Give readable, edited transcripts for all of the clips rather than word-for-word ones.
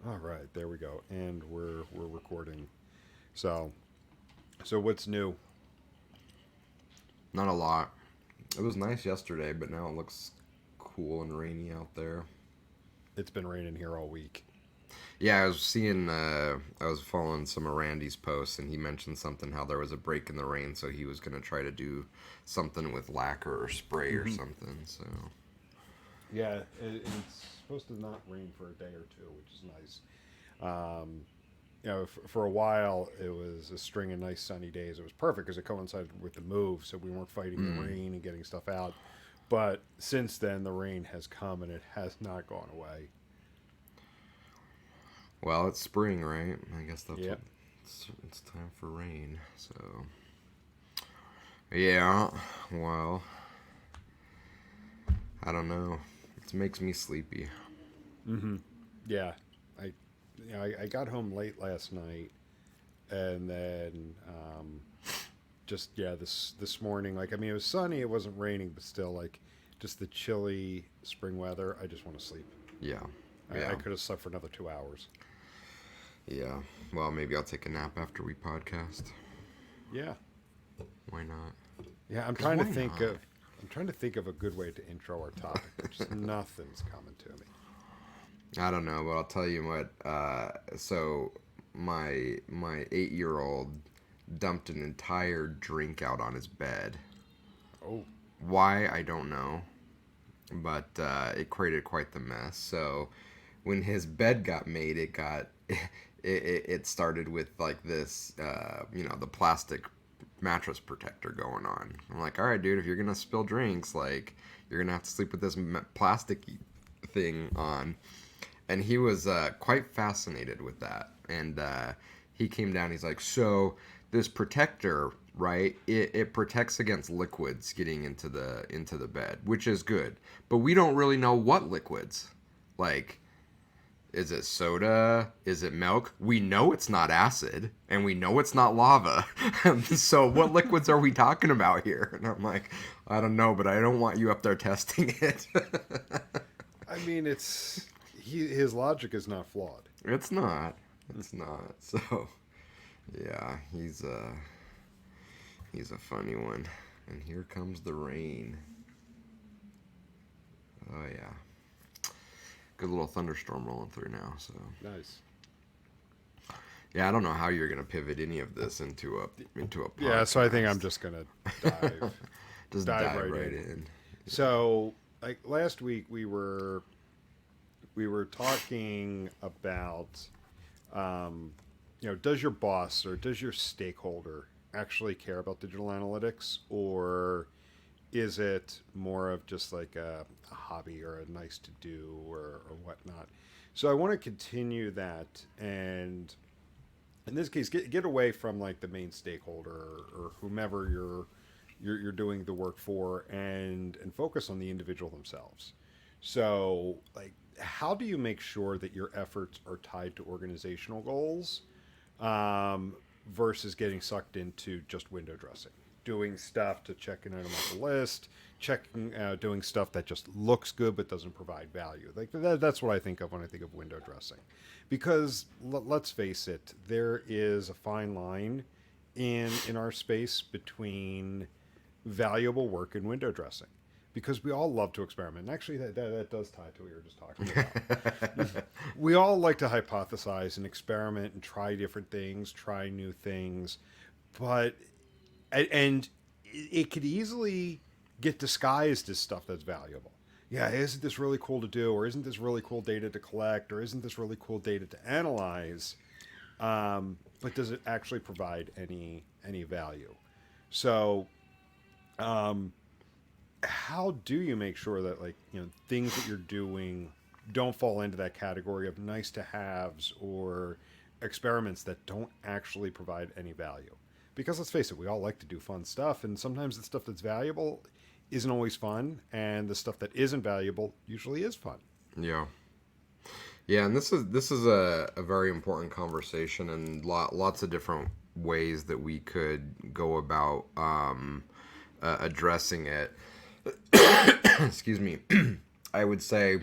All right, there we go, and we're recording. So so what's new? Not a lot. It was nice yesterday, but now it looks cool and rainy out there. It's been raining here all week. Yeah, I was seeing, I was following some of Randy's posts, and he mentioned something how there was a break in the rain, so he was going to try to do something with lacquer or spray or Hmm. something. So, Yeah, it's supposed to not rain for a day or two, which is nice. Um, for a while it was a string of nice sunny days. It was perfect because it coincided with the move, so we weren't fighting the mm. rain and getting stuff out. But since then, the rain has come and it has not gone away. Well, it's spring, right? I guess that's what Yep. it's time for rain. So, yeah, well, I don't know. It makes me sleepy. Mm-hmm. Yeah, I, I got home late last night, and then just this morning. Like, I mean, it was sunny, it wasn't raining, but still, like, just the chilly spring weather. I just want to sleep. Yeah, I yeah, could have slept for another 2 hours. yeah. Well, maybe I'll take a nap after we podcast. Yeah, Why not? yeah. Because why not? I'm trying to think of a good way to intro our topic, but just nothing's coming to me. I don't know, but I'll tell you what. So my 8-year-old dumped an entire drink out on his bed. Oh, Why I don't know, but it created quite the mess. So when his bed got made, it got it started with like this, the plastic mattress protector going on. I'm like, all right, dude, if you're gonna spill drinks, like you're gonna have to sleep with this plastic thing on. And he was quite fascinated with that. And he came down. He's like, so this protector, right? It protects against liquids getting into the bed, which is good. But we don't really know what liquids. Like, is it soda? Is it milk? We know it's not acid, and we know it's not lava. So what liquids are we talking about here? And I'm like, I don't know, but I don't want you up there testing it. I mean, his logic is not flawed. It's not. It's not. So yeah, he's a funny one. And here comes the rain. Oh yeah. Good little thunderstorm rolling through now, so Nice. yeah, I don't know how you're gonna pivot any of this into a Yeah, so I think I'm podcast. just gonna dive Just dive dive right right in. in. So, like last week, we were talking about, does your boss or does your stakeholder actually care about digital analytics, or is it more of just like a hobby or a nice to do or whatnot? So I want to continue that, and in this case, get away from like the main stakeholder or whomever you're doing the work for, and focus on the individual themselves. So, like, how do you make sure that your efforts are tied to organizational goals, um, versus getting sucked into just window dressing, doing stuff to check an item off the list, doing stuff that just looks good but doesn't provide value? Like that's what I think of when I think of window dressing, because let's face it, there is a fine line in our space between valuable work and window dressing, because we all love to experiment. And actually, that does tie to what you were just talking about. We all like to hypothesize and experiment and try different things, try new things, but and it could easily get disguised as stuff that's valuable. Yeah, isn't this really cool to do, or isn't this really cool data to collect, or isn't this really cool data to analyze? But does it actually provide any value? So, um, how do you make sure that, like, things that you're doing don't fall into that category of nice to haves or experiments that don't actually provide any value? Because let's face it, we all like to do fun stuff, and sometimes the stuff that's valuable isn't always fun, and the stuff that isn't valuable usually is fun. Yeah. Yeah, and this is a very important conversation, and lots of different ways that we could go about addressing it. Excuse me. I would say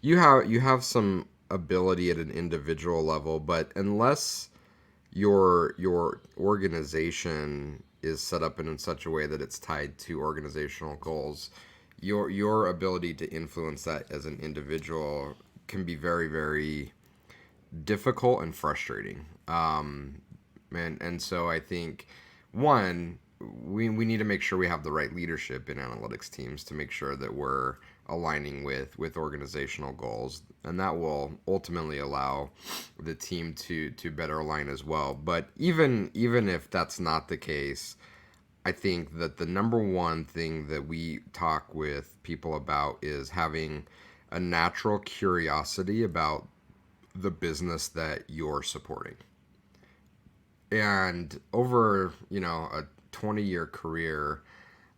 you have some ability at an individual level, but unless your organization is set up in such a way that it's tied to organizational goals, your ability to influence that as an individual can be very, very difficult and frustrating. And so I think, one, we need to make sure we have the right leadership in analytics teams to make sure that we're aligning with organizational goals, and that will ultimately allow the team to better align as well. But even if that's not the case, I think that the number one thing that we talk with people about is having a natural curiosity about the business that you're supporting. And over, a 20-year career,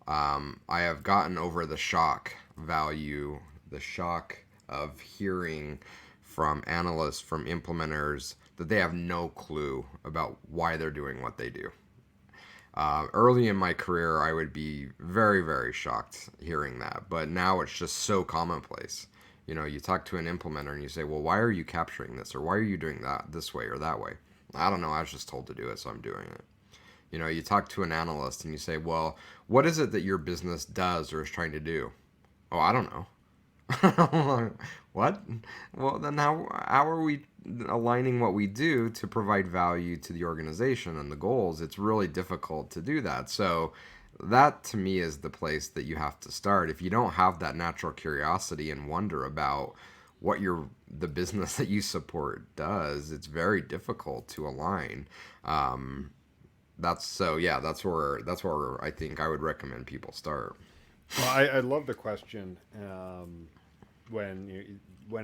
I have gotten over the shock value, the shock of hearing from analysts, from implementers, that they have no clue about why they're doing what they do. Early in my career, I would be very, very shocked hearing that, but now it's just so commonplace. You talk to an implementer and you say, well, why are you capturing this? Or why are you doing that this way or that way? I don't know. I was just told to do it, so I'm doing it. You talk to an analyst and you say, well, what is it that your business does or is trying to do? Oh, I don't know. What? Well, then how are we aligning what we do to provide value to the organization and the goals? It's really difficult to do that. So that to me is the place that you have to start. If you don't have that natural curiosity and wonder about what the business that you support does, it's very difficult to align. That's where I think I would recommend people start. Well, I love the question when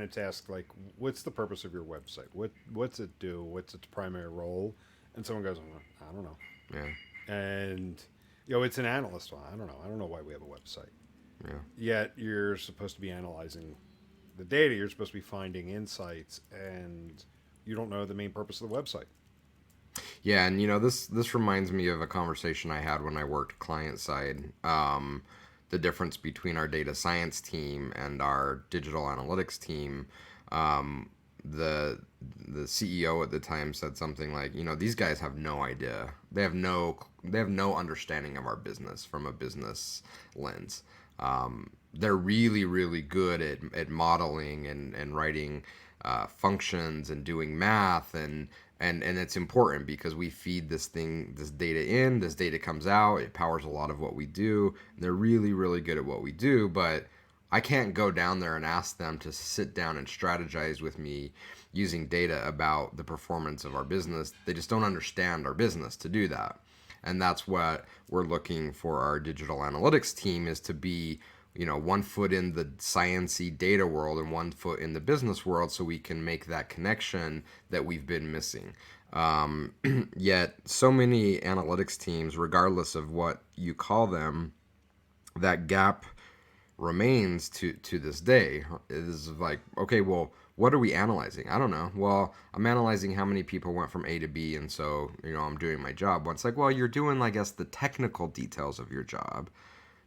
it's asked, like, what's the purpose of your website? What's it do? What's its primary role? And someone goes, I don't know. Yeah. And it's an analyst. Well, I don't know. I don't know why we have a website. Yeah. Yet you're supposed to be analyzing the data. You're supposed to be finding insights, and you don't know the main purpose of the website. Yeah, and this reminds me of a conversation I had when I worked client side. The difference between our data science team and our digital analytics team. The CEO at the time said something like, these guys have no idea. They have no understanding of our business from a business lens. They're really, really good at modeling and writing functions and doing math, and it's important because we feed this data in, this data comes out, it powers a lot of what we do. They're really, really good at what we do, but I can't go down there and ask them to sit down and strategize with me using data about the performance of our business. They just don't understand our business to do that. And that's what we're looking for our digital analytics team, is to be, 1 foot in the science-y data world and 1 foot in the business world, so we can make that connection that we've been missing. Yet so many analytics teams, regardless of what you call them, that gap remains to this day. It is like, okay, well, what are we analyzing? I don't know. Well, I'm analyzing how many people went from A to B, and so, I'm doing my job. Well, it's like, well, you're doing, I guess, the technical details of your job.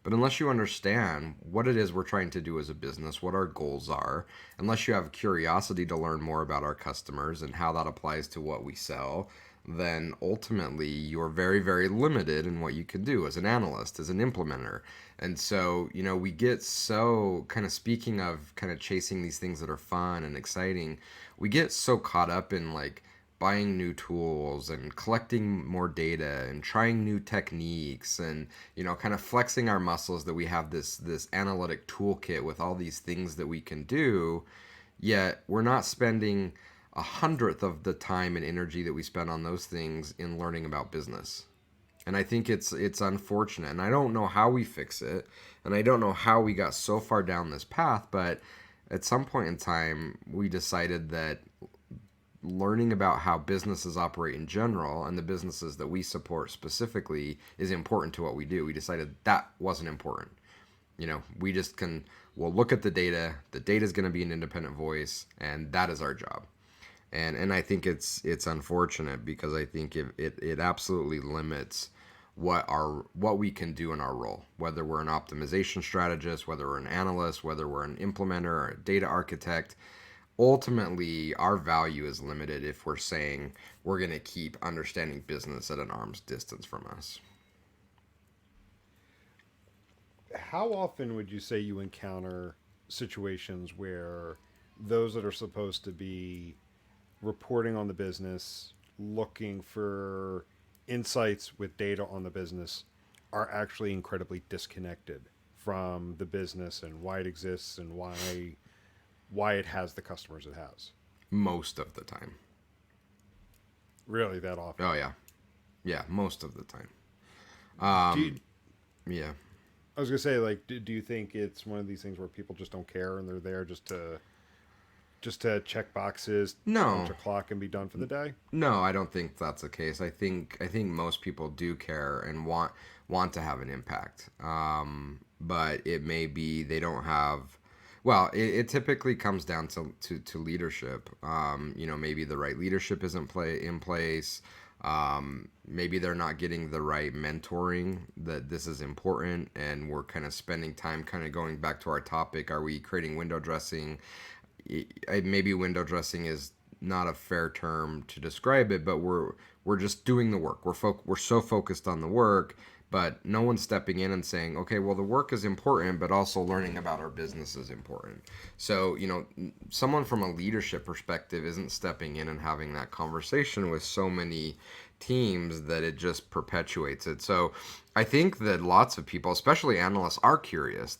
But unless you understand what it is we're trying to do as a business, what our goals are, unless you have curiosity to learn more about our customers and how that applies to what we sell, then ultimately you're very, very limited in what you can do as an analyst, as an implementer. And so, we get so, kind of speaking of kind of chasing these things that are fun and exciting, we get so caught up in like buying new tools and collecting more data and trying new techniques and, kind of flexing our muscles that we have this analytic toolkit with all these things that we can do, yet we're not spending 1/100th of the time and energy that we spend on those things in learning about business. And I think it's unfortunate, and I don't know how we fix it, and I don't know how we got so far down this path, but at some point in time, we decided that learning about how businesses operate in general and the businesses that we support specifically is important to what we do. We decided that wasn't important. We'll look at the data. The data is going to be an independent voice, and that is our job. And I think it's unfortunate, because I think it absolutely limits what we can do in our role, whether we're an optimization strategist, whether we're an analyst, whether we're an implementer or a data architect. ultimately our value is limited if we're saying we're going to keep understanding business at an arm's distance from us. How often would you say you encounter situations where those that are supposed to be reporting on the business, looking for insights with data on the business, are actually incredibly disconnected from the business and why it exists and why it has the customers it has? Most of the time. Really, that often? Oh yeah. Yeah, most of the time. Do you, Yeah. I was gonna say, like, do you think it's one of these things where people just don't care and they're there just to check boxes, punch No. a clock, and be done for the day? No, I don't think that's the case. I think most people do care and want to have an impact. But it may be they don't have. Well, it typically comes down to leadership. Maybe the right leadership isn't in place. Maybe they're not getting the right mentoring that this is important, and we're kind of spending time kind of going back to our topic. Are we creating window dressing? Maybe window dressing is not a fair term to describe it, but we're just doing the work. We're so focused on the work, but no one's stepping in and saying, okay, well the work is important, but also learning about our business is important. So someone from a leadership perspective isn't stepping in and having that conversation with so many teams that it just perpetuates it. So I think that lots of people, especially analysts, are curious.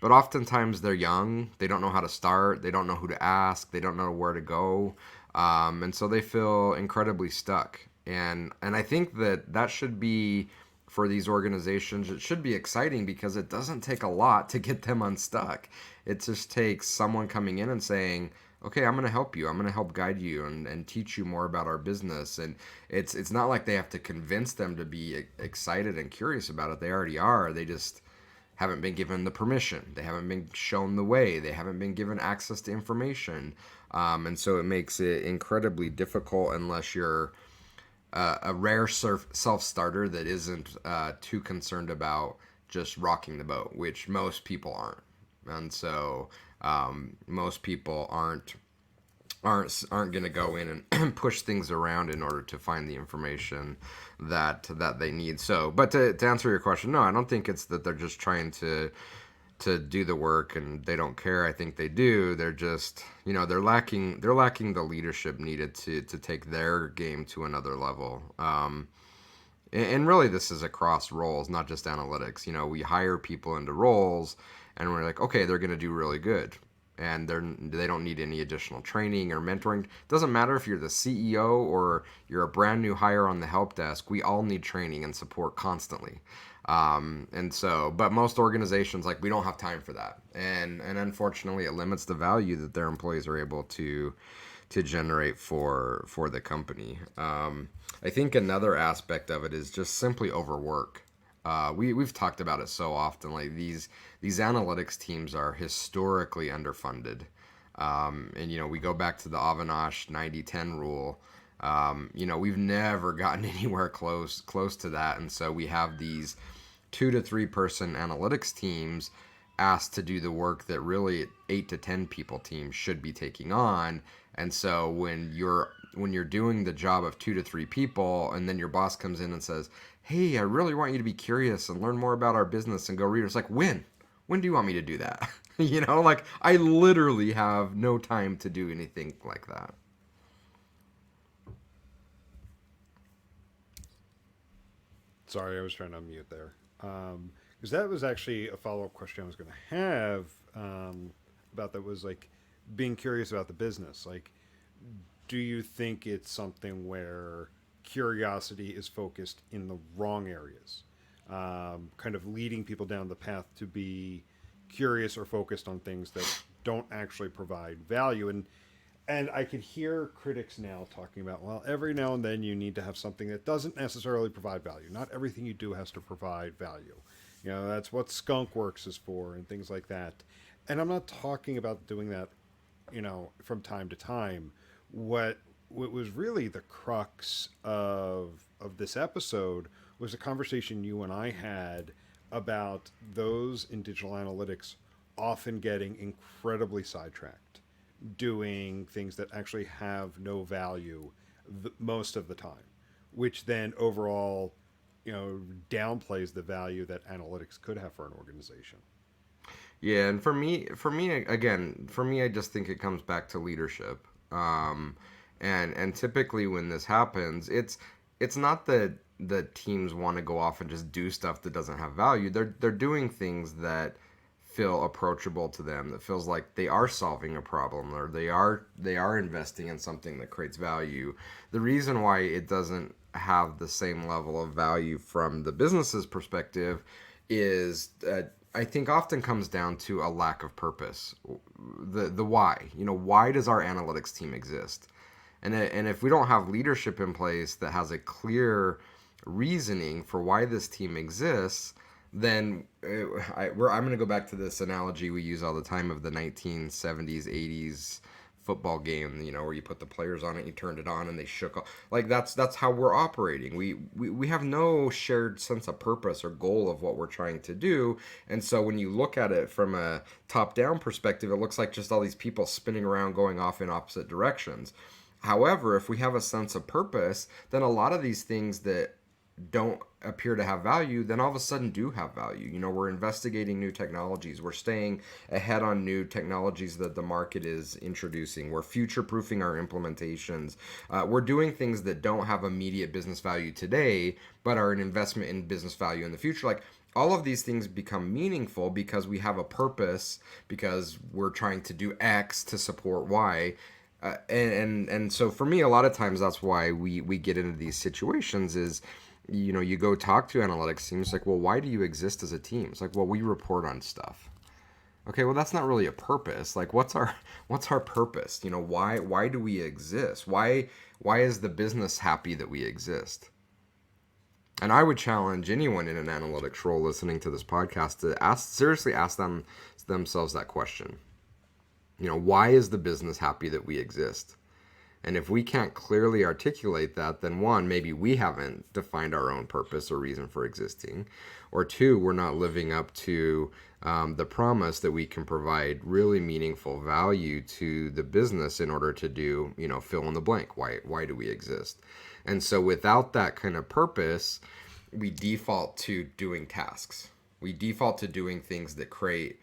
But oftentimes they're young. They don't know how to start. They don't know who to ask. They don't know where to go, and so they feel incredibly stuck. And I think that should be for these organizations. It should be exciting because it doesn't take a lot to get them unstuck. It just takes someone coming in and saying, okay, I'm going to help you. I'm going to help guide you and teach you more about our business. And it's not like they have to convince them to be excited and curious about it. They already are. They just haven't been given the permission. They haven't been shown the way. They haven't been given access to information. And so it makes it incredibly difficult unless you're a rare self-starter that isn't too concerned about just rocking the boat, which most people aren't. And so most people aren't going to go in and push things around in order to find the information that they need. So, but to answer your question, no, I don't think it's that they're just trying to do the work and they don't care. I think they do. They're just, they're lacking the leadership needed to take their game to another level. And really, this is across roles, not just analytics. We hire people into roles, and we're like, okay, they're going to do really good, and they don't need any additional training or mentoring. It doesn't matter if you're the CEO or you're a brand new hire on the help desk. We all need training and support constantly. But most organizations, like, we don't have time for that, and unfortunately, it limits the value that their employees are able to generate for the company. I think another aspect of it is just simply overwork. We've talked about it so often. Like, these analytics teams are historically underfunded, and we go back to the Avinash 90-10 rule. We've never gotten anywhere close to that, and so we have these 2 to 3 person analytics teams asked to do the work that really 8 to 10 people teams should be taking on. And so when you're doing the job of 2 to 3 people, and then your boss comes in and says, hey, I really want you to be curious and learn more about our business and go read it. It's like, when do you want me to do that? Like, I literally have no time to do anything like that. Sorry, I was trying to unmute there. Because that was actually a follow up question I was going to have about that was like being curious about the business. Like, do you think it's something where curiosity is focused in the wrong areas, kind of leading people down the path to be curious or focused on things that don't actually provide value? And I could hear critics now talking about, well, every now and then you need to have something that doesn't necessarily provide value. Not everything you do has to provide value. That's what skunkworks is for and things like that. And I'm not talking about doing that, from time to time. What was really the crux of this episode was a conversation you and I had about those in digital analytics often getting incredibly sidetracked. doing things that actually have no value most of the time, which then overall, downplays the value that analytics could have for an organization. Yeah, and for me, I just think it comes back to leadership. And typically when this happens, it's not that the teams want to go off and just do stuff that doesn't have value. They're doing things that feel approachable to them, that feels like they are solving a problem, or they are investing in something that creates value. The reason why it doesn't have the same level of value from the business's perspective is I think often comes down to a lack of purpose. The why. Why does our analytics team exist? And if we don't have leadership in place that has a clear reasoning for why this team exists, then I'm going to go back to this analogy we use all the time of the 1970s, 80s football game, where you put the players on it, you turned it on, and they shook off. Like that's how we're operating. We have no shared sense of purpose or goal of what we're trying to do, and so when you look at it from a top-down perspective, it looks like just all these people spinning around, going off in opposite directions. However, if we have a sense of purpose, then a lot of these things that don't appear to have value, then all of a sudden do have value. We're investigating new technologies. We're staying ahead on new technologies that the market is introducing. We're future-proofing our implementations. We're doing things that don't have immediate business value today, but are an investment in business value in the future. Like, all of these things become meaningful because we have a purpose, because we're trying to do X to support Y. And so for me, a lot of times that's why we get into these situations is, you go talk to analytics teams, like, well, why do you exist as a team? It's like, well, we report on stuff. Okay, well, that's not really a purpose. Like, what's our purpose? Why do we exist? Why is the business happy that we exist? And I would challenge anyone in an analytics role listening to this podcast to seriously ask themselves that question. Why is the business happy that we exist? And if we can't clearly articulate that, then one, maybe we haven't defined our own purpose or reason for existing. Or two, we're not living up to the promise that we can provide really meaningful value to the business in order to do, fill in the blank. Why do we exist? And so without that kind of purpose, we default to doing tasks. We default to doing things that create,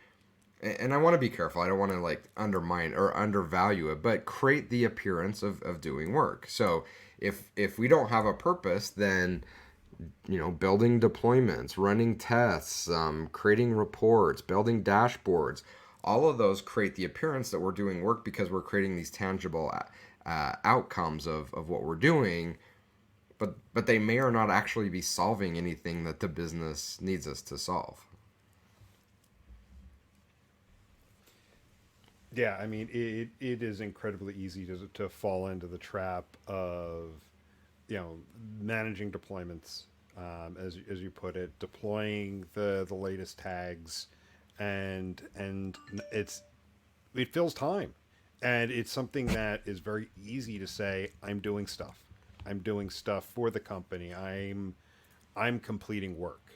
and I want to be careful. I don't want to undermine or undervalue it, but create the appearance of doing work. So if we don't have a purpose, then building deployments, running tests, creating reports, building dashboards, all of those create the appearance that we're doing work because we're creating these tangible outcomes of what we're doing, but they may or not actually be solving anything that the business needs us to solve. Yeah, I mean, it is incredibly easy to fall into the trap of, managing deployments, as you put it, deploying the latest tags, and it fills time, and it's something that is very easy to say, I'm doing stuff for the company, I'm completing work,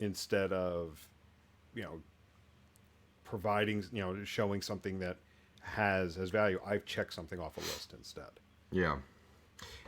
instead of, providing, showing something that has value. I've checked something off a list instead. Yeah.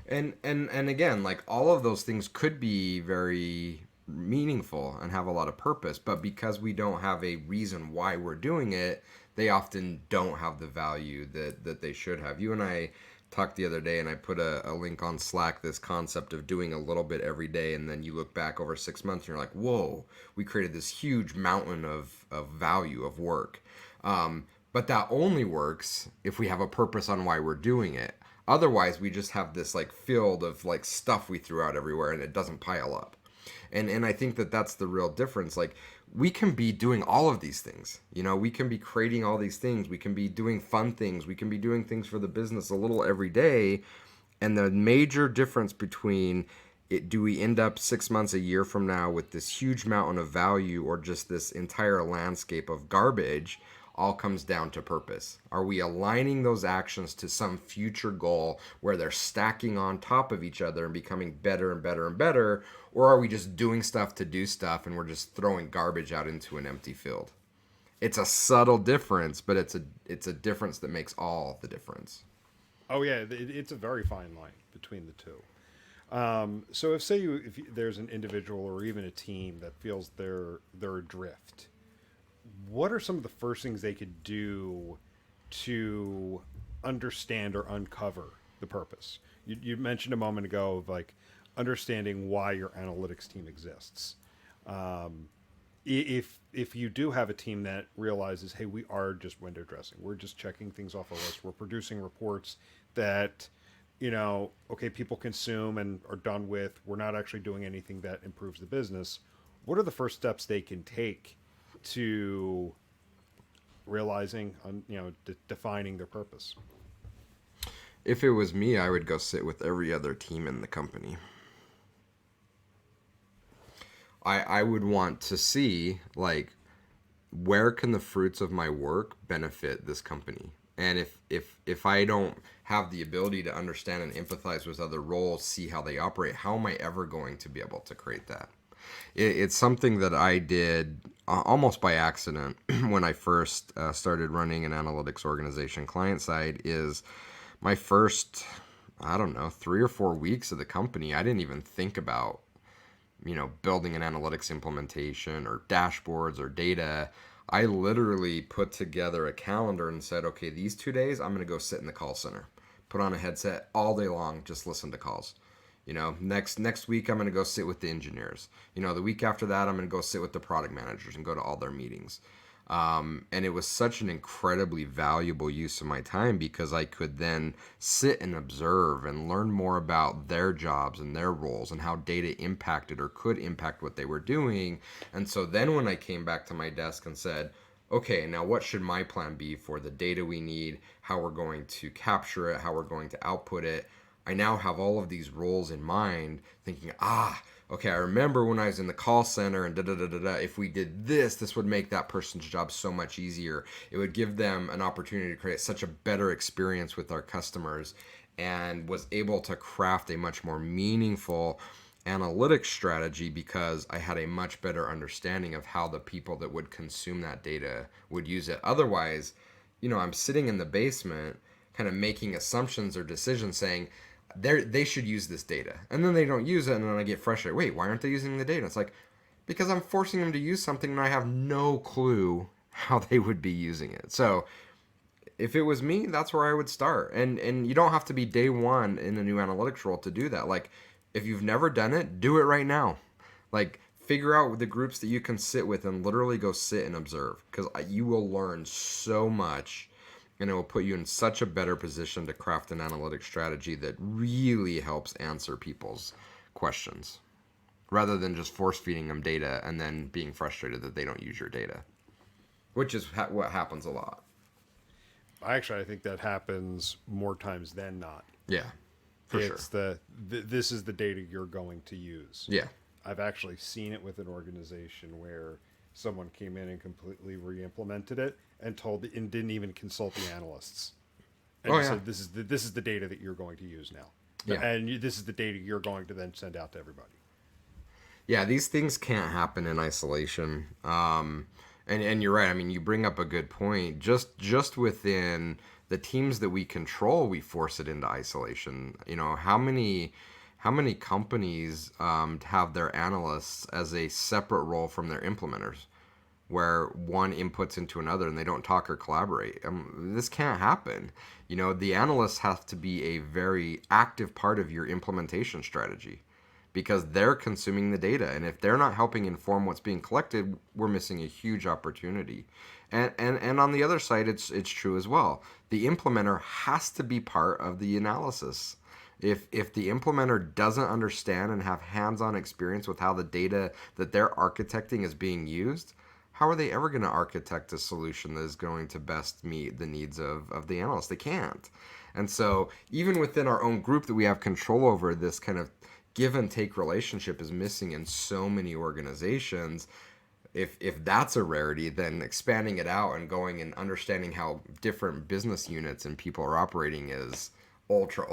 And again, like, all of those things could be very meaningful and have a lot of purpose, but because we don't have a reason why we're doing it, they often don't have the value that they should have. You and I talked the other day, and I put a link on Slack, this concept of doing a little bit every day, and then you look back over 6 months and you're like, whoa, we created this huge mountain of value of work. But that only works if we have a purpose on why we're doing it. Otherwise, we just have this field of stuff we threw out everywhere, and it doesn't pile up. And I think that's the real difference. We can be doing all of these things. We can be creating all these things. We can be doing fun things. We can be doing things for the business a little every day. And the major difference between do we end up 6 months, a year from now with this huge mountain of value, or just this entire landscape of garbage, all comes down to purpose. Are we aligning those actions to some future goal where they're stacking on top of each other and becoming better and better and better? Or are we just doing stuff to do stuff, and we're just throwing garbage out into an empty field? It's a subtle difference, but it's a difference that makes all the difference. Oh yeah, it's a very fine line between the two. So if there's an individual or even a team that feels they're adrift, what are some of the first things they could do to understand or uncover the purpose? You mentioned a moment ago of like understanding why your analytics team exists. If you do have a team that realizes, hey, we are just window dressing, we're just checking things off a list, we're producing reports that okay, people consume and are done with, we're not actually doing anything that improves the business. What are the first steps they can take to realizing, defining their purpose? If it was me, I would go sit with every other team in the company. I would want to see, like, where can the fruits of my work benefit this company? And if I don't have the ability to understand and empathize with other roles, see how they operate, how am I ever going to be able to create that? It's something that I did almost by accident when I first started running an analytics organization client side. Is my first, I don't know, 3 or 4 weeks of the company, I didn't even think about building an analytics implementation or dashboards or data. I literally put together a calendar and said, okay, these 2 days, I'm going to go sit in the call center, put on a headset all day long, just listen to calls. Next week, I'm going to go sit with the engineers. The week after that, I'm going to go sit with the product managers and go to all their meetings. And it was such an incredibly valuable use of my time because I could then sit and observe and learn more about their jobs and their roles and how data impacted or could impact what they were doing. And so then when I came back to my desk and said, okay, now what should my plan be for the data we need, how we're going to capture it, how we're going to output it, I now have all of these roles in mind thinking, okay, I remember when I was in the call center and if we did this, this would make that person's job so much easier. It would give them an opportunity to create such a better experience with our customers, and was able to craft a much more meaningful analytics strategy because I had a much better understanding of how the people that would consume that data would use it. Otherwise, I'm sitting in the basement kind of making assumptions or decisions saying, they should use this data, and then they don't use it, and then I get frustrated. Wait, why aren't they using the data? It's like, because I'm forcing them to use something and I have no clue how they would be using it. So if it was me, that's where I would start. And you don't have to be day one in a new analytics role to do that. Like, if you've never done it, do it right now. Like, figure out the groups that you can sit with and literally go sit and observe, because you will learn so much, and it will put you in such a better position to craft an analytic strategy that really helps answer people's questions, rather than just force feeding them data and then being frustrated that they don't use your data, which is what happens a lot. I think that happens more times than not. Yeah, for sure. It's this is the data you're going to use. Yeah. I've actually seen it with an organization where someone came in and completely re-implemented it and didn't even consult the analysts. And said, this is the data that you're going to use now. Yeah. And this is the data you're going to then send out to everybody. Yeah, these things can't happen in isolation. And you're right. I mean, you bring up a good point. Just within the teams that we control, we force it into isolation. How many companies have their analysts as a separate role from their implementers, where one inputs into another and they don't talk or collaborate? This can't happen. The analysts have to be a very active part of your implementation strategy, because they're consuming the data, and if they're not helping inform what's being collected, we're missing a huge opportunity. And on the other side, it's true as well. The implementer has to be part of the analysis. If the implementer doesn't understand and have hands-on experience with how the data that they're architecting is being used, how are they ever going to architect a solution that is going to best meet the needs of the analyst? They can't. And so even within our own group that we have control over, this kind of give and take relationship is missing in so many organizations. If that's a rarity, then expanding it out and going and understanding how different business units and people are operating is ultra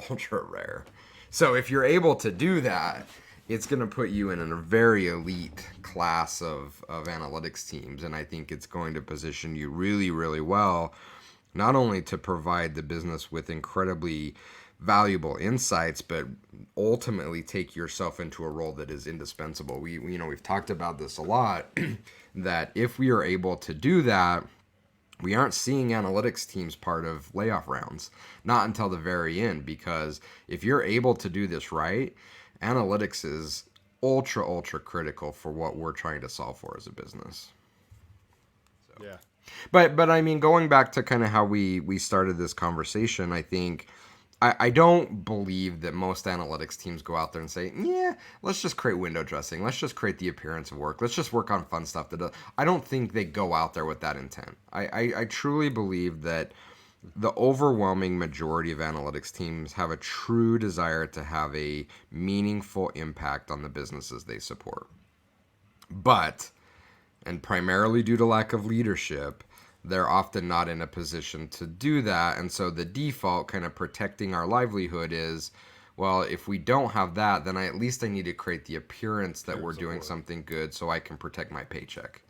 rare. So if you're able to do that, it's going to put you in a very elite class of analytics teams. And I think it's going to position you really, really well, not only to provide the business with incredibly valuable insights, but ultimately take yourself into a role that is indispensable. We've talked about this a lot, that if we are able to do that, we aren't seeing analytics teams part of layoff rounds, not until the very end, because if you're able to do this right, analytics is ultra critical for what we're trying to solve for as a business. So. Yeah. But I mean, going back to kind of how we started this conversation, I think I don't believe that most analytics teams go out there and say, yeah, let's just create window dressing. Let's just create the appearance of work. Let's just work on fun stuff. I don't think they go out there with that intent. I truly believe that the overwhelming majority of analytics teams have a true desire to have a meaningful impact on the businesses they support. But, and primarily due to lack of leadership, they're often not in a position to do that. And so the default kind of protecting our livelihood is, well, if we don't have that, then at least I need to create the appearance that we're doing something good so I can protect my paycheck.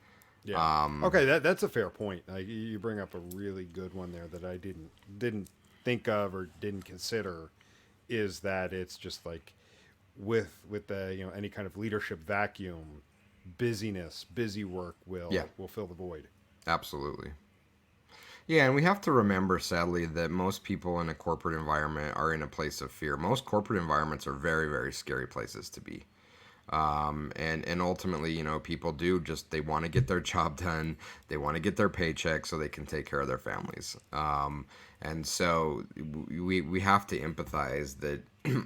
Yeah. Okay, that's a fair point. You bring up a really good one there that I didn't think of or didn't consider, is that it's just like with the any kind of leadership vacuum, busy work will fill the void. Absolutely. Yeah, and we have to remember, sadly, that most people in a corporate environment are in a place of fear. Most corporate environments are very, very scary places to be. And ultimately, people they want to get their job done. They want to get their paycheck so they can take care of their families. And so we have to empathize that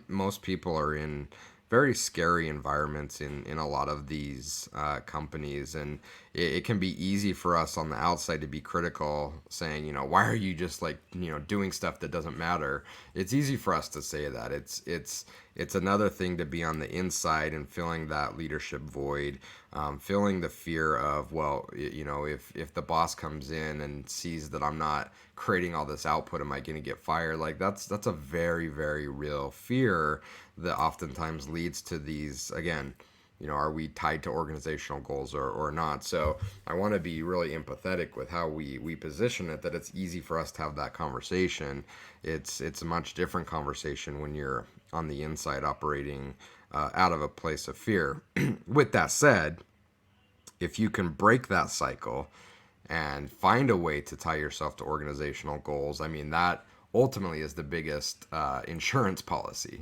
most people are in very scary environments in a lot of these companies, and it can be easy for us on the outside to be critical, saying, why are you just doing stuff that doesn't matter? It's easy for us to say that. It's another thing to be on the inside and feeling that leadership void, feeling the fear of, well, if the boss comes in and sees that I'm not creating all this output, am I going to get fired? Like that's a very, very real fear that oftentimes leads to these, again, are we tied to organizational goals or not? So I want to be really empathetic with how we position it, that it's easy for us to have that conversation. It's a much different conversation when you're on the inside operating out of a place of fear. With that said, if you can break that cycle and find a way to tie yourself to organizational goals, I mean, that ultimately is the biggest insurance policy.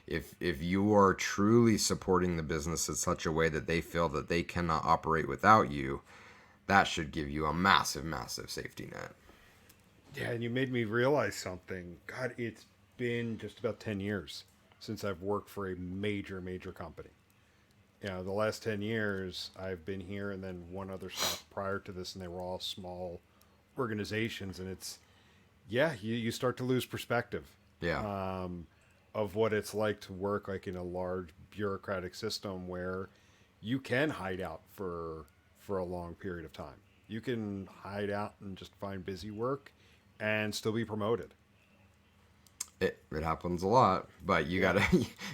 If you are truly supporting the business in such a way that they feel that they cannot operate without you, that should give you a massive, massive safety net. Yeah, and you made me realize something. God, it's been just about 10 years since I've worked for a major company. The last 10 years I've been here, and then one other stop prior to this, and they were all small organizations, and it's, you start to lose perspective. Yeah. Of what it's like to work like in a large bureaucratic system where you can hide out for a long period of time. You can hide out and just find busy work and still be promoted. It happens a lot, but you gotta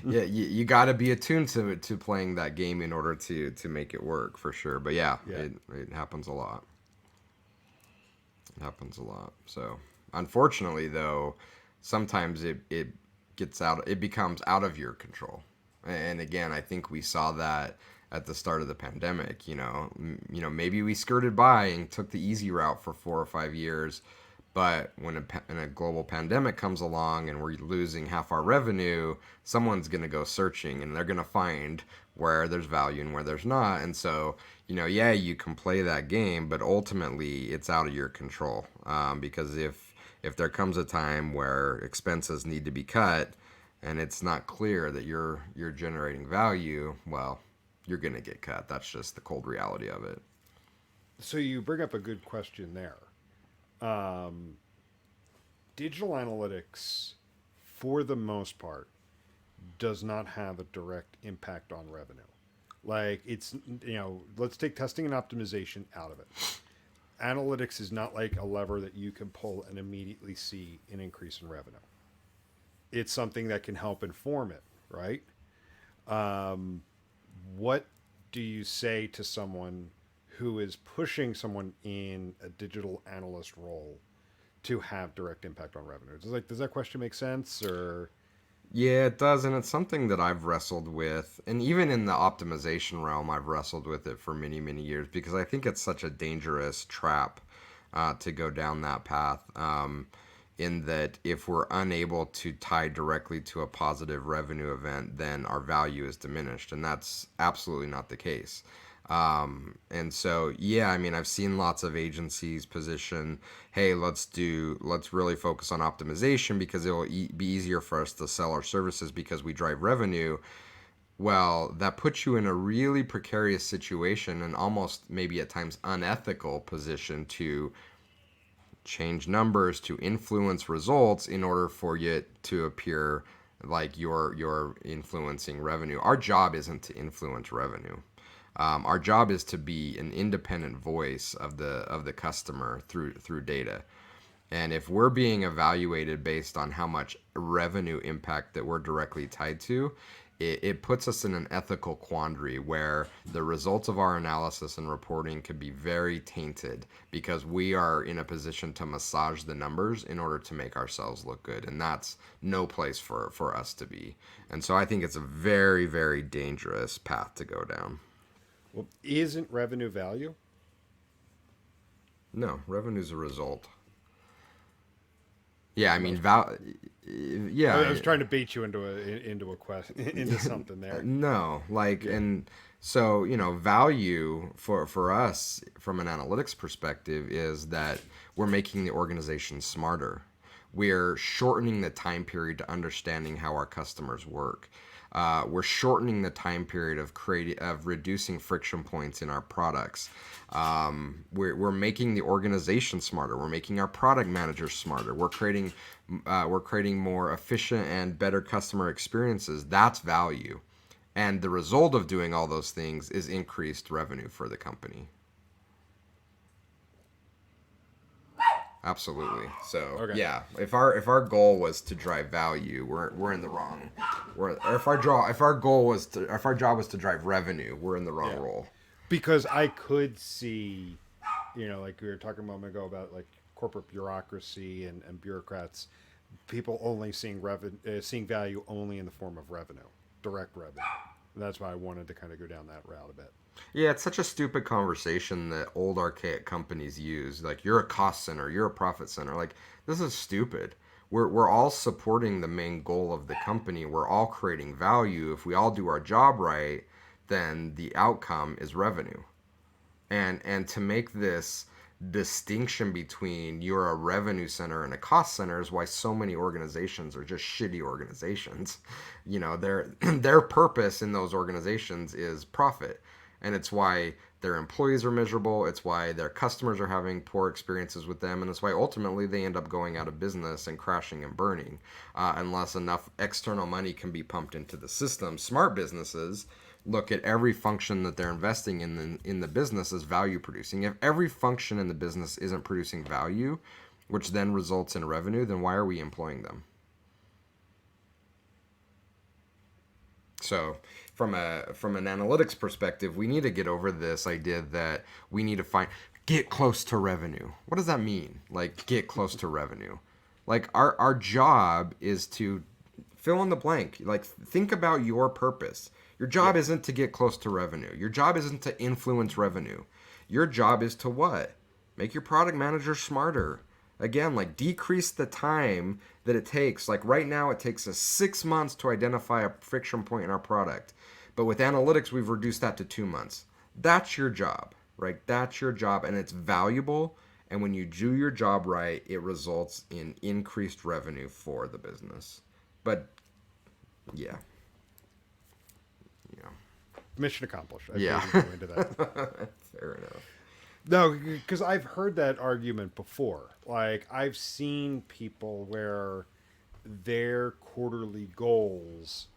you gotta be attuned to playing that game in order to make it work, for sure. But it happens a lot. It happens a lot. So unfortunately, though, sometimes it becomes out of your control. And again, I think we saw that at the start of the pandemic. Maybe we skirted by and took the easy route for 4 or 5 years. But when a global pandemic comes along and we're losing half our revenue, someone's going to go searching, and they're going to find where there's value and where there's not. And so, you can play that game, but ultimately it's out of your control. Because if there comes a time where expenses need to be cut and it's not clear that you're generating value, well, you're going to get cut. That's just the cold reality of it. So you bring up a good question there. Digital analytics, for the most part, does not have a direct impact on revenue. Like it's, let's take testing and optimization out of it. Analytics is not like a lever that you can pull and immediately see an increase in revenue. It's something that can help inform it, right? Um, what do you say to someone who is pushing someone in a digital analyst role to have direct impact on revenue? Does that question make sense? Or Yeah, it does, and it's something that I've wrestled with, and even in the optimization realm, I've wrestled with it for many, many years because I think it's such a dangerous trap to go down that path. In that, if we're unable to tie directly to a positive revenue event, then our value is diminished, and that's absolutely not the case. And so, yeah, I mean, I've seen lots of agencies position, hey, let's really focus on optimization because it will be easier for us to sell our services because we drive revenue. Well, that puts you in a really precarious situation and almost maybe at times unethical position to change numbers to influence results in order for it to appear like you're influencing revenue. Our job isn't to influence revenue. Our job is to be an independent voice of the customer through data. And if we're being evaluated based on how much revenue impact that we're directly tied to, it puts us in an ethical quandary where the results of our analysis and reporting could be very tainted because we are in a position to massage the numbers in order to make ourselves look good. And that's no place for us to be. And so I think it's a very, very dangerous path to go down. well, isn't revenue value? No, revenue's a result. Yeah, I mean, Most I yeah, was trying to bait you into a question into something there. no, like, Yeah. and so, value for us from an analytics perspective is that we're making the organization smarter. We're shortening the time period to understanding how our customers work. We're shortening the time period of reducing friction points in our products. We're making the organization smarter. We're making our product managers smarter. We're creating more efficient and better customer experiences. That's value, and the result of doing all those things is increased revenue for the company. Absolutely. So Okay. yeah, if our goal was to drive value, we're in the wrong. Or if our job was to drive revenue, we're in the wrong Yeah. role. Because I could see, like we were talking a moment ago about like corporate bureaucracy and bureaucrats, people only seeing value only in the form of revenue, direct revenue. And that's why I wanted to kind of go down that route a bit. Yeah, it's such a stupid conversation that old archaic companies use. Like you're a cost center, you're a profit center. Like this is stupid. We're all supporting the main goal of the company. We're all creating value. If we all do our job right, then the outcome is revenue. And to make this distinction between you're a revenue center and a cost center is why so many organizations are just shitty organizations. Their purpose in those organizations is profit, and it's why their employees are miserable. It's why their customers are having poor experiences with them, and it's why ultimately they end up going out of business and crashing and burning unless enough external money can be pumped into the system. Smart businesses look at every function that they're investing in the business as value producing. If every function in the business isn't producing value, which then results in revenue, then why are we employing them? So from an analytics perspective, we need to get over this idea that we need to get close to revenue. What does that mean? Like get close to revenue. Like our job is to fill in the blank. Like think about your purpose. Your job Yep. isn't to get close to revenue. Your job isn't to influence revenue. Your job is to what? Make your product manager smarter. Again, like decrease the time that it takes. Like right now, it takes us 6 months to identify a friction point in our product. But with analytics, we've reduced that to 2 months. That's your job, right? That's your job, and it's valuable. And when you do your job right, it results in increased revenue for the business. But yeah, yeah, Mission accomplished. I yeah. beat you into that. Fair enough. No, because I've heard that argument before. Like I've seen people where their quarterly goals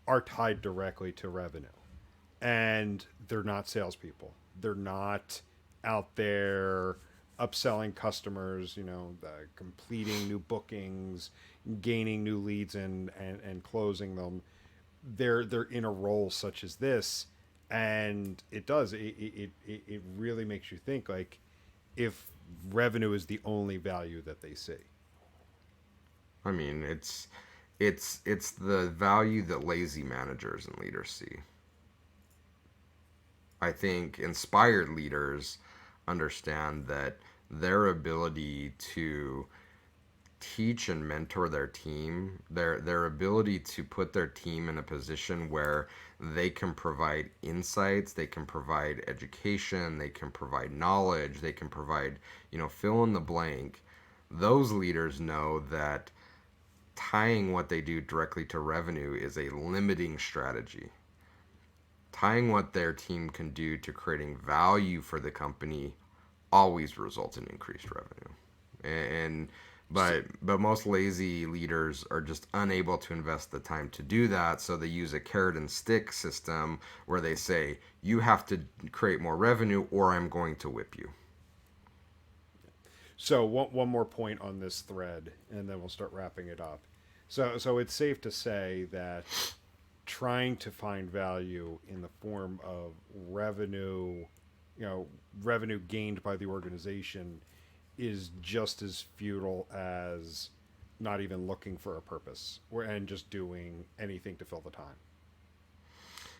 are tied directly to revenue, and they're not salespeople. They're not out there upselling customers. Completing new bookings, gaining new leads, and closing them. they're in a role such as this, and it really makes you think, like, if revenue is the only value that they see. I mean, it's the value that lazy managers and leaders see. I think inspired leaders understand that their ability to teach and mentor their team, their ability to put their team in a position where they can provide insights, they can provide education, they can provide knowledge, they can provide, fill in the blank. Those leaders know that tying what they do directly to revenue is a limiting strategy. Tying what their team can do to creating value for the company always results in increased revenue. And but most lazy leaders are just unable to invest the time to do that, so they use a carrot and stick system where they say, you have to create more revenue or I'm going to whip you. So one more point on this thread, and then we'll start wrapping it up. So it's safe to say that trying to find value in the form of revenue, revenue gained by the organization, is just as futile as not even looking for a purpose and just doing anything to fill the time.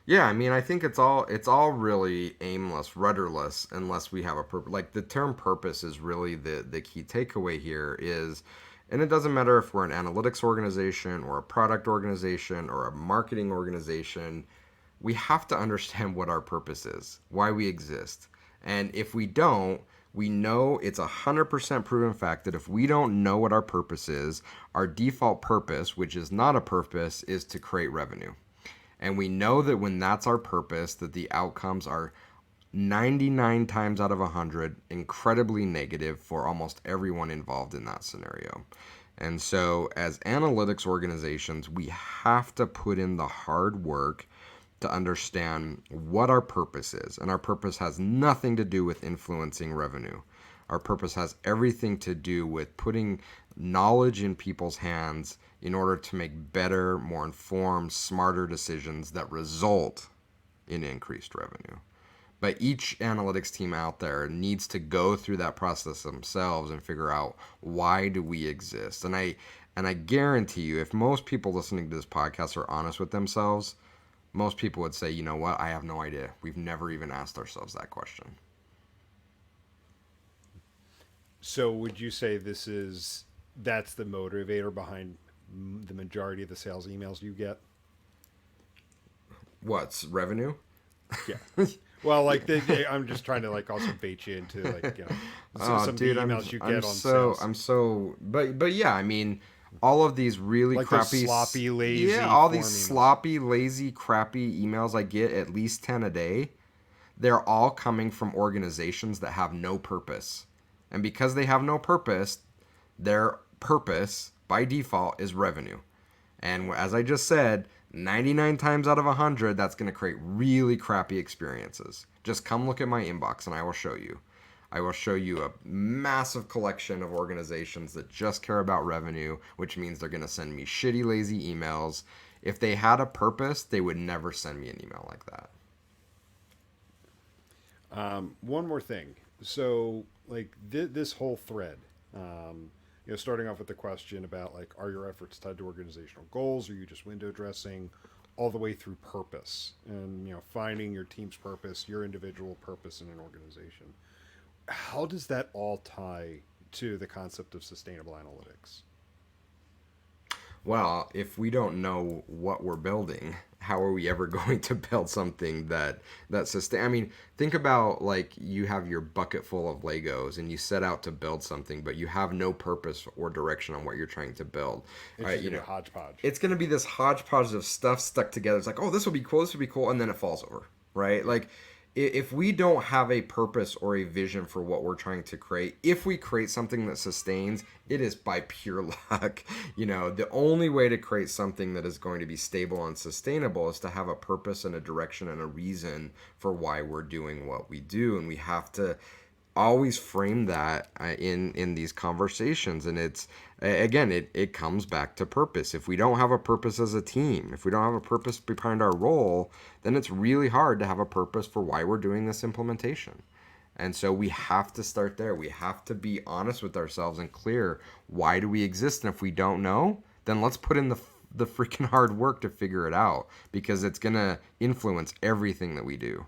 Yeah, I mean, I think it's all really aimless, rudderless, unless we have a purpose. Like the term purpose is really the key takeaway here is, and it doesn't matter if we're an analytics organization or a product organization or a marketing organization, we have to understand what our purpose is, why we exist. And if we don't, we know it's 100% proven fact that if we don't know what our purpose is, our default purpose, which is not a purpose, is to create revenue. And we know that when that's our purpose, that the outcomes are 99 times out of 100 incredibly negative for almost everyone involved in that scenario. And so as analytics organizations, we have to put in the hard work to understand what our purpose is. And our purpose has nothing to do with influencing revenue. Our purpose has everything to do with putting knowledge in people's hands in order to make better, more informed, smarter decisions that result in increased revenue. But each analytics team out there needs to go through that process themselves and figure out, why do we exist? And I guarantee you, if most people listening to this podcast are honest with themselves, most people would say, you know what, I have no idea. We've never even asked ourselves that question. So would you say that's the motivator behind the majority of the sales emails you get? What's revenue? Yeah. Well, like I'm just trying to like also bait you into like some of the emails you get on sales. But yeah, I mean, all of these really like crappy, sloppy, lazy, all these emails. sloppy, lazy, crappy emails I get, at least 10 a day. They're all coming from organizations that have no purpose, and because they have no purpose, their purpose by default is revenue. And as I just said, 99 times out of 100, that's going to create really crappy experiences. Just come look at my inbox and I will show you. I will show you a massive collection of organizations that just care about revenue, which means they're going to send me shitty, lazy emails. If they had a purpose, they would never send me an email like that. One more thing. So, like this whole thread, starting off with the question about like, are your efforts tied to organizational goals? Are you just window dressing? All the way through purpose and finding your team's purpose, your individual purpose in an organization. How does that all tie to the concept of sustainable analytics? Well, if we don't know what we're building, how are we ever going to build something that sustain? I mean, think about like you have your bucket full of Legos and you set out to build something, but you have no purpose or direction on what you're trying to build. It's right? Just a hodgepodge. It's going to be this hodgepodge of stuff stuck together. It's like, oh, this will be cool, this will be cool, and then it falls over, right? Like, if we don't have a purpose or a vision for what we're trying to create, if we create something that sustains, it is by pure luck. The only way to create something that is going to be stable and sustainable is to have a purpose and a direction and a reason for why we're doing what we do. And we have to always frame that in these conversations, and it's again, it comes back to purpose. If we don't have a purpose as a team, if we don't have a purpose behind our role, then it's really hard to have a purpose for why we're doing this implementation. And so we have to start there. We have to be honest with ourselves and clear, why do we exist? And if we don't know, then let's put in the freaking hard work to figure it out, because it's going to influence everything that we do.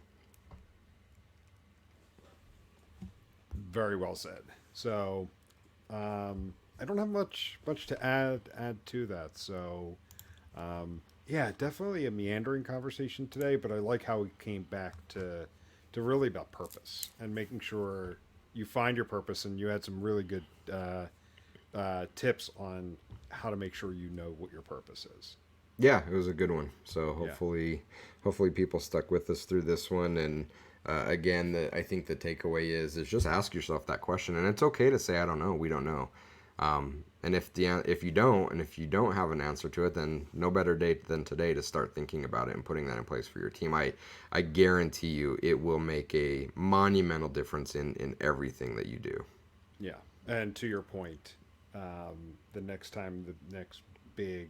Very well said. So, I don't have much to add to that. So, yeah, definitely a meandering conversation today, but I like how we came back to really about purpose and making sure you find your purpose, and you had some really good tips on how to make sure you know what your purpose is. Yeah, it was a good one. So Yeah. hopefully people stuck with us through this one. And again, I think the takeaway is just ask yourself that question, and it's okay to say I don't know, we don't know. And if you don't have an answer to it, then no better date than today to start thinking about it and putting that in place for your team. I guarantee you it will make a monumental difference in everything that you do. Yeah. And to your point, the next time the next big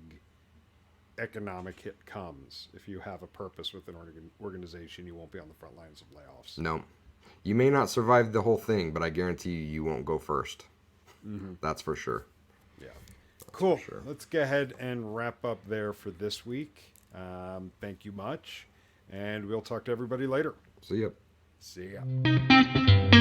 economic hit comes, if you have a purpose with an organization, you won't be on the front lines of layoffs. No, you may not survive the whole thing, but I guarantee you won't go first. Mm-hmm. That's for sure. Yeah. That's Cool. for sure. Let's go ahead and wrap up there for this week. Thank you much. And we'll talk to everybody later. See ya. See ya.